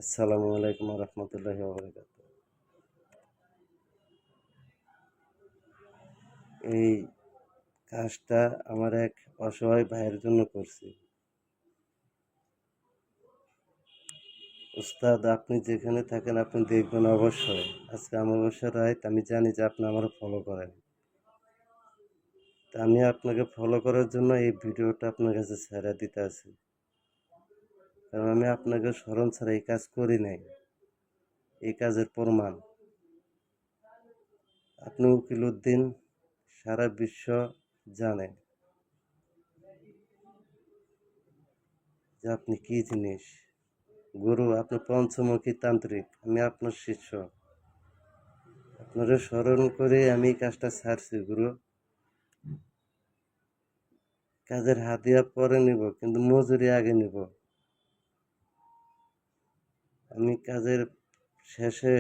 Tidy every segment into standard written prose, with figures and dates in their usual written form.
আসসালামু আলাইকুম রহমতুল্লাহি ওয়া বারাকাতুহু। এই কাজটা আমার এক অসহায় ভাইয়ের জন্য করছি। উস্তাদ, আপনি যেখানে থাকেন আপনি দেখবেন অবশ্যই। আজকে অমাবস্যার রাত, আমি জানি যে আপনি আমার ফলো করেন। তা আমি আপনাকে ফলো করার জন্য এই ভিডিওটা আপনার কাছে ছেড়ে দিতে আছি, কারণ আমি আপনাকে স্মরণ ছাড়া এই কাজ করি নাই। এই কাজের প্রমাণ আপনি উকিল উদ্দিন, সারা বিশ্ব জানে যে আপনি কি জিনিস। গুরু, আপনি পঞ্চমুখী তান্ত্রিক, আমি আপনার শিষ্য। আপনারা স্মরণ করে আমি এই কাজটা ছাড়ছি গুরু। কাজের হাতিয়া পরে নিব, কিন্তু মজুরি আগে নিব। আমি কাজের শেষে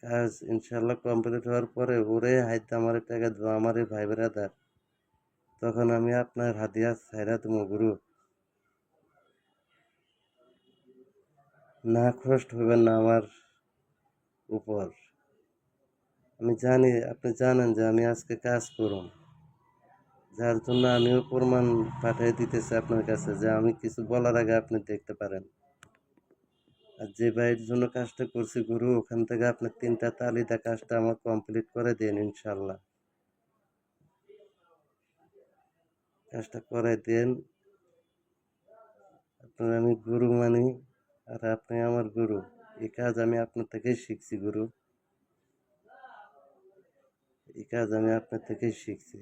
কাজ ইনশাল্লাহ কমপ্লিট হওয়ার পরে ওরে হাইতে আমার টাকা দেবো, আমার এই ভাই বেড়াদার, তখন আমি আপনার হাতিয়া ছাইরা দেবো গুরু। না কষ্ট হইবেন না আমার উপর। আমি জানি, আপনি জানেন যে আমি আজকে কাজ করুন, যার জন্য আমিও প্রমাণ পাঠিয়ে দিতেছি আপনার কাছে, যে আমি কিছু বলার আগে আপনি দেখতে পারেন। আর যে ভাইয়ের জন্য কাজটা করছি গুরু, ওখান থেকে আপনি 3টা তালিদা কাজটা আমার কমপ্লিট করে দিন ইনশাল্লাহ। কাজটা করে দেন। আপনার আমি গুরু মানি, আর আপনি আমার গুরু। এই কাজ আমি আপনার থেকেই শিখছি গুরু। এই কাজ আমি আপনার থেকেই শিখছি।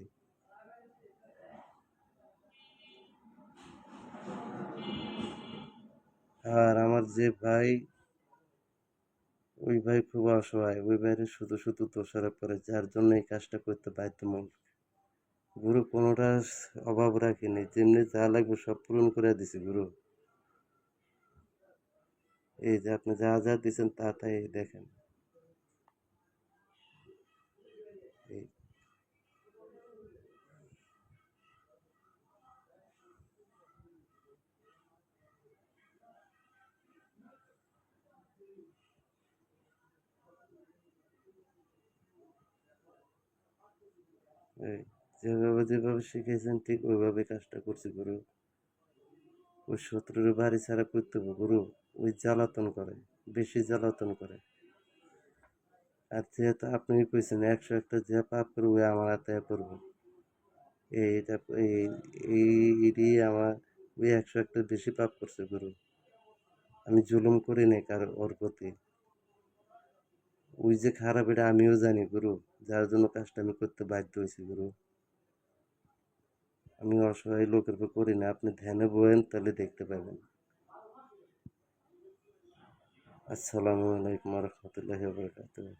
আর আমার যে ভাই, ওই ভাই খুব অসহায়, ওই ভাইয়ের শুধু শুধু দোষারোপ করে, যার জন্য এই কাজটা করতে বাধ্যমূল। গুরু, কোনোটা অভাব রাখিনি, যেমনি যা লাগবে সব পূরণ করে দিছি গুরু। এই যে আপনি যা যা দিচ্ছেন তা তাই দেখেন। এই এই যেভাবে যেভাবে শিখেছেন ঠিক ওইভাবে কাজটা করছি গুরু। ওই শত্রুর বাড়ি ছাড়া করতে হবে গুরু। ওই জ্বালাতন করে, বেশি জ্বালাতন করে। আর যেহেতু আপনি কইছেন 101টা যে পাপ করবো ওই আমার হাতে পড়বো, এইটা এইটি আমার ওই 101টা বেশি পাপ করছে গুরু। আমি জুলুম করি নাই কারো ওর প্রতি। ওই যে খারাপ এটা আমিও জানি গুরু, যার জন্য কাজটা আমি করতে বাধ্য হয়েছি গুরু। আমি অসহায় লোকের উপর করি না, আপনি ধ্যানে বয়েন তাহলে দেখতে পাবেন। আসসালামু আলাইকুম রহমতুল্লাহি ওয়া বারাকাতুহু।